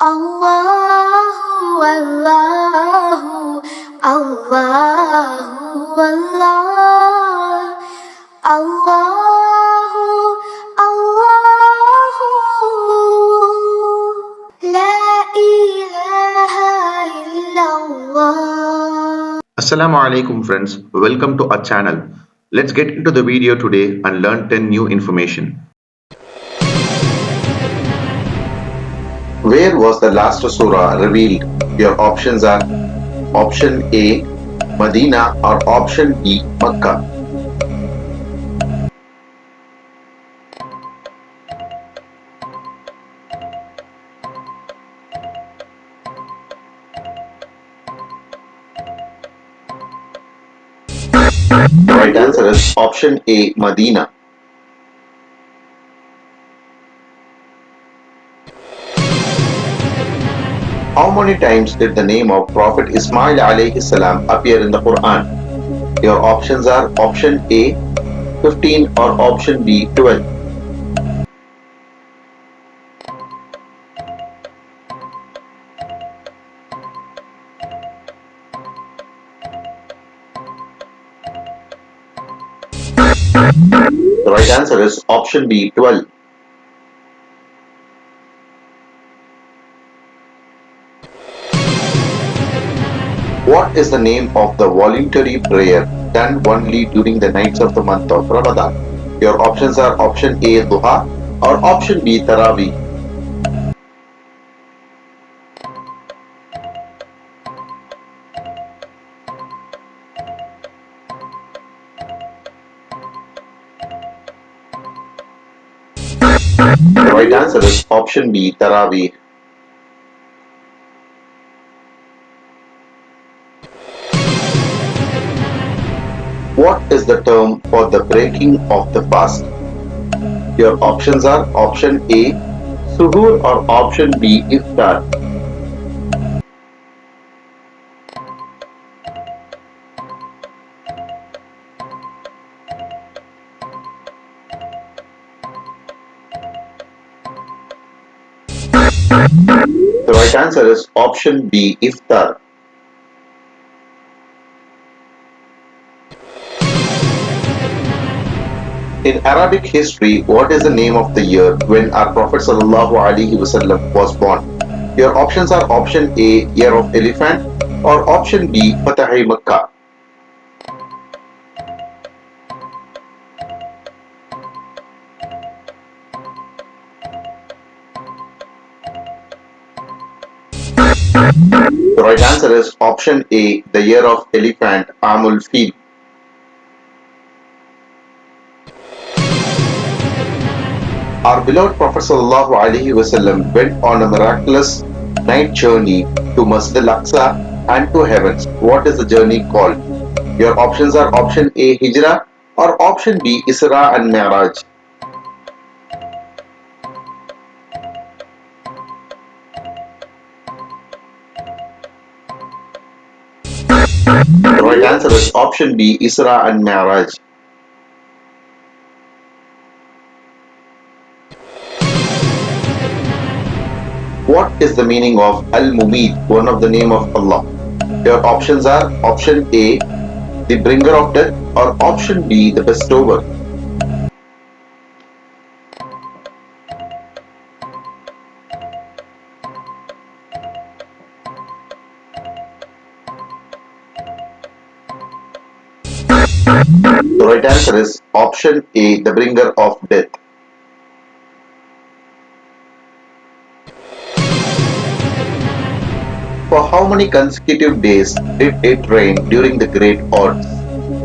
Allahu, Allahu, Allahu, Allah. Allahu, Allahu, La ilaha illallah. Assalamu alaikum friends, welcome to our channel. Let's get into the video today and learn 10 new information. Where was the last surah revealed? Your options are option A, Medina, or option B, Makkah. The right answer is option A, Medina. How many times did the name of Prophet Ismail alayhi salam appear in the Quran? Your options are option A, 15, or option B, 12. The right answer is option B, 12. What is the name of the voluntary prayer done only during the nights of the month of Ramadan? Your options are option A, Duha, or option B, Taraweeh. The right answer is option B, Taraweeh. What is the term for the breaking of the fast? Your options are option A, Suhoor, or option B, Iftar. The right answer is option B, Iftar. In Arabic history, what is the name of the year when our Prophet ﷺ was born? Your options are option A, Year of Elephant, or option B, Fatah Makkah. The right answer is option A, the Year of Elephant, Amul Fil. Our beloved Prophet ﷺ went on a miraculous night journey to Masjid al-Aqsa and to heavens. What is the journey called? Your options are option A, Hijrah, or option B, Isra and Mi'raj. The right answer is option B, Isra and Mi'raj. What is the meaning of Al-Mumid, one of the name of Allah? Your options are option A, the bringer of death, or option B, the bestower. The right answer is option A, the bringer of death. For how many consecutive days did it rain during the Great Odds?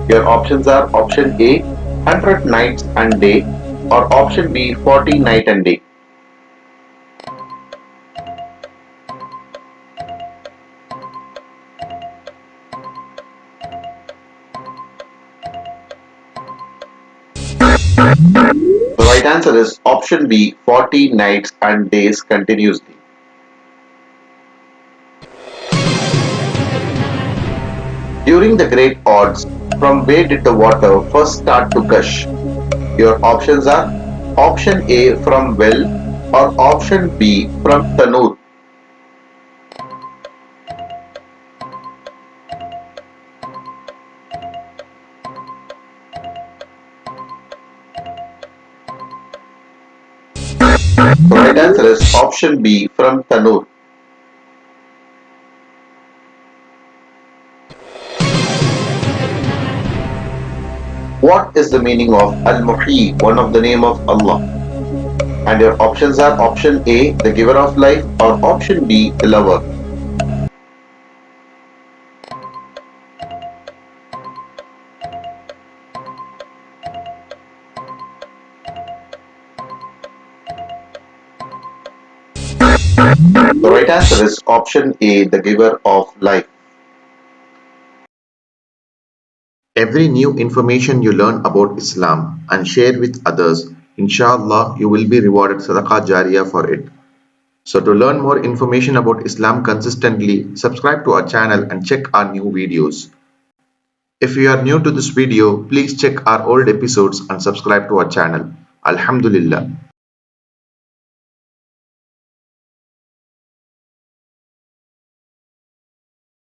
Your options are option A, 100 nights and day, or option B, 40 night and day. The right answer is option B, 40 nights and days continuously. During the Great Odds, from where did the water first start to gush? Your options are option A, from well, or option B, from tanur. The right answer is option B from Tanur. What is the meaning of Al-Muhyi, one of the name of Allah? And your options are option A, the giver of life, or option B, the lover. The right answer is option A, the giver of life. Every new information you learn about Islam and share with others, inshallah, you will be rewarded sadaqah jariyah for it. So to learn more information about Islam consistently, subscribe to our channel and check our new videos. If you are new to this video, please check our old episodes and subscribe to our channel. Alhamdulillah.